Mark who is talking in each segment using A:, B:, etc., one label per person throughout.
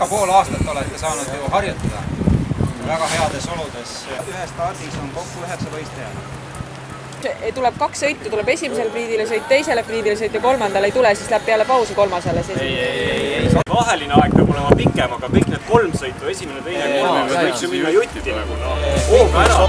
A: pool aastat olete saanud ju harjutada väga heades oludes. Ühes stardis on kokku 9 võistlejat.
B: Tuleb 2 sõitu, tuleb esimesele pliidile sõit, teisele pliidile sõit ja kolmandale ei tule, siis läheb peale pausi kolmasele.
C: Ei. Vaheline aeg peab olema pikem, aga kõik need 3 sõitu, esimene, teine, kolmene, võiks ju minna jutti nagu. Hooga ära!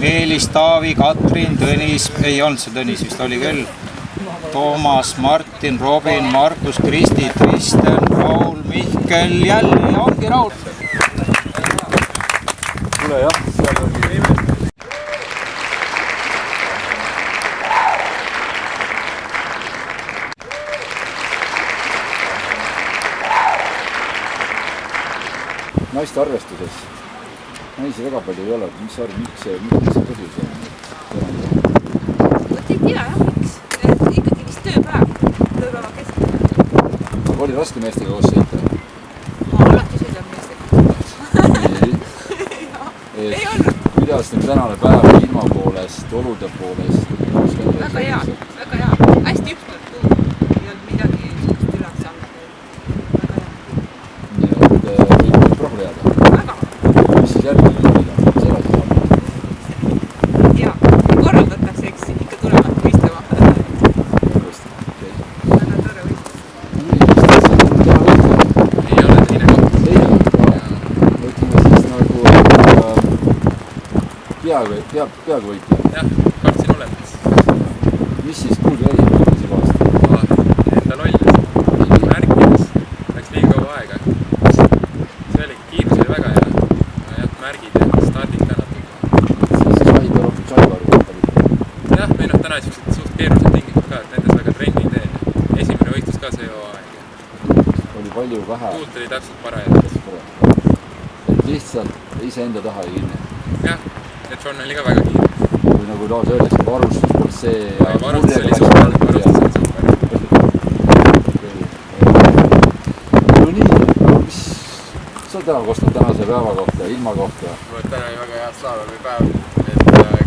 A: Meelis, Taavi, Katrin, Tõnis, ei olnud see Tõnis, vist oli küll. Toomas, Martin, Robin, Markus, Kristi, Kristjan, Raul, Mihkel, jälle ja ongi Raul.
D: Tule jah, seal on nimelt. Naiste arvestuses. Naisi väga palju ei ole, mis arv, miks see põhjus on?
B: Ei tea jah, miks. Ikkagi vist tööpäeva keskel.
D: Aga oli raske meestega koos sõita?
B: Ma alati sõidan meestega.
D: Ei olnud. Kuidas nüüd tänane päev ilma poolest, olude poolest?
B: Väga hea, väga hea. Hästi ühtnud tuul. Ei olnud midagi üles saanud. Väga hea.
D: peaaegu võitja.
E: jah, kartsin olemas.
D: Mis siis kuulge jäi see aasta?
E: Enda lollis, märkides, läks liiga kaua aega. See oli, kiirus oli väga hea. Jah, märgid ja stardid ka natuke.
D: Siis Aivaru võttab.
E: Jah, või noh, täna siuksed suht keerulised tingimused ka, et nendes väga trenni teen. Esimene võistlus ka see hooaeg.
D: Oli palju vähe.
E: Tuult oli täpselt parajalt.
D: Et lihtsalt iseenda taha ei kinni.
E: jah, et John oli ka väga kiire.
D: Kui nagu taas öeldakse, varustus pole see ja
E: varustus oli super.
D: No nii, mis sa täna kostad tänase päeva kohta, ilma kohta?
F: Mul on täna väga hea slaalomipäev, et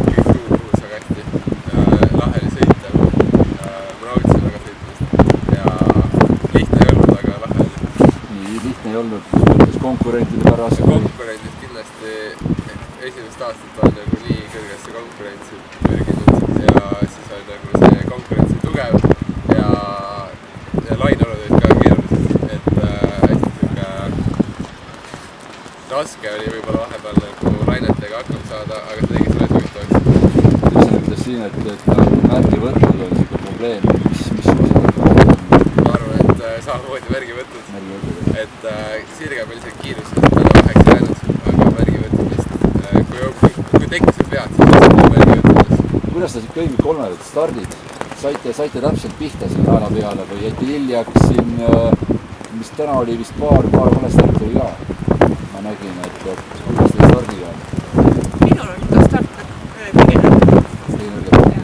F: kõik tuul puhus väga hästi. Lahe oli sõita, ma nautisin väga sõitmist ja lihtne ei olnud, aga lahe oli.
D: Nii lihtne ei olnud, mis mõttes konkurentide pärast?
F: Konkurentid kindlasti esimest aastat on nagu nii kõrgesse konkurentsi pürginud ja siis on nagu see konkurents tugev ja laineolud olid ka keerulised, et hästi siuke raske oli võib-olla vahepeal nagu lainetega hakkama saada, aga see tegi selle huvitavaks.
D: Sa ütles siin, et märgi võtnud on siuke probleem, mis sul on?
F: Ma arvan, et samamoodi märgi võtnud, et sirge peal isegi kiirus täna väheks jäänud, aga märgi võtmist, kui tekkisid vead, siis märgi võtmist.
D: Kuidas ta kõik kolmed stardid? Saite täpselt pihta siin naela peale või jäite hiljaks siin, mis täna oli vist paar valestarti oli ka? Ma nägin, et kuidas teil stardiga on?
B: minul on ikka start kõige nõrgem.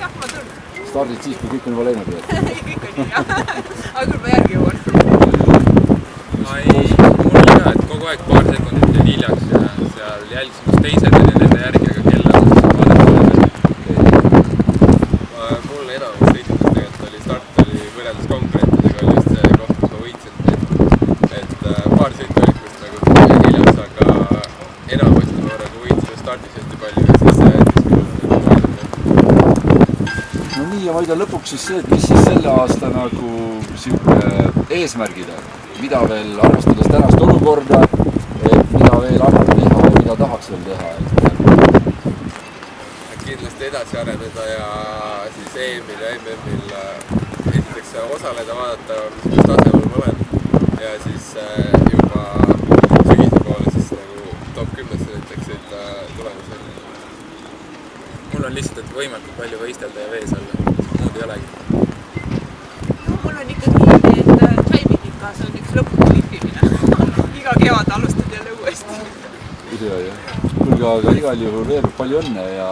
B: Jah, ma tunnen.
D: Stardid siis, kui kõik on juba läinud või?
B: Kõik on nii, jah. Aga küll ma järgi jõuan.
E: Mul oli ka, et kogu aeg paar sekundit jäi hiljaks ja seal jälgis kus teised ja nende järgi, aga kella vaadata.
F: Mul enamus sõitudest tegelikult oli start oli võrreldes konkurentidega oli just see koht, kus ma võitsin, et paar sõitu olid just nagu hiljas, aga enamasti ma nagu võitsin stardis hästi palju ja siis
D: No nii, ja ma ei tea lõpuks siis see, et mis siis selle aasta nagu siuke eesmärgid on, mida veel arvestades tänast olukorda, et mida veel annab teha ja mida tahaks veel teha.
F: kindlasti edasi areneda ja siis EM-il ja MM-il esiteks osaleda, vaadata, mis tasemel ma olen ja siis juba sügise poole siis nagu top 10-sse näiteks sõita tulemusel.
E: Mul on lihtsalt, et võimalikult palju võistelda ja vees olla, muud ei olegi.
B: No mul on ikkagi, et Tšaimikikas on üks lõputu lihvimine. Iga kevad alustad jälle uuesti.
D: Kuulge, aga igal juhul veel palju õnne ja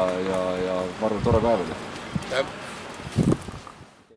D: ma arvan, tore päev oli.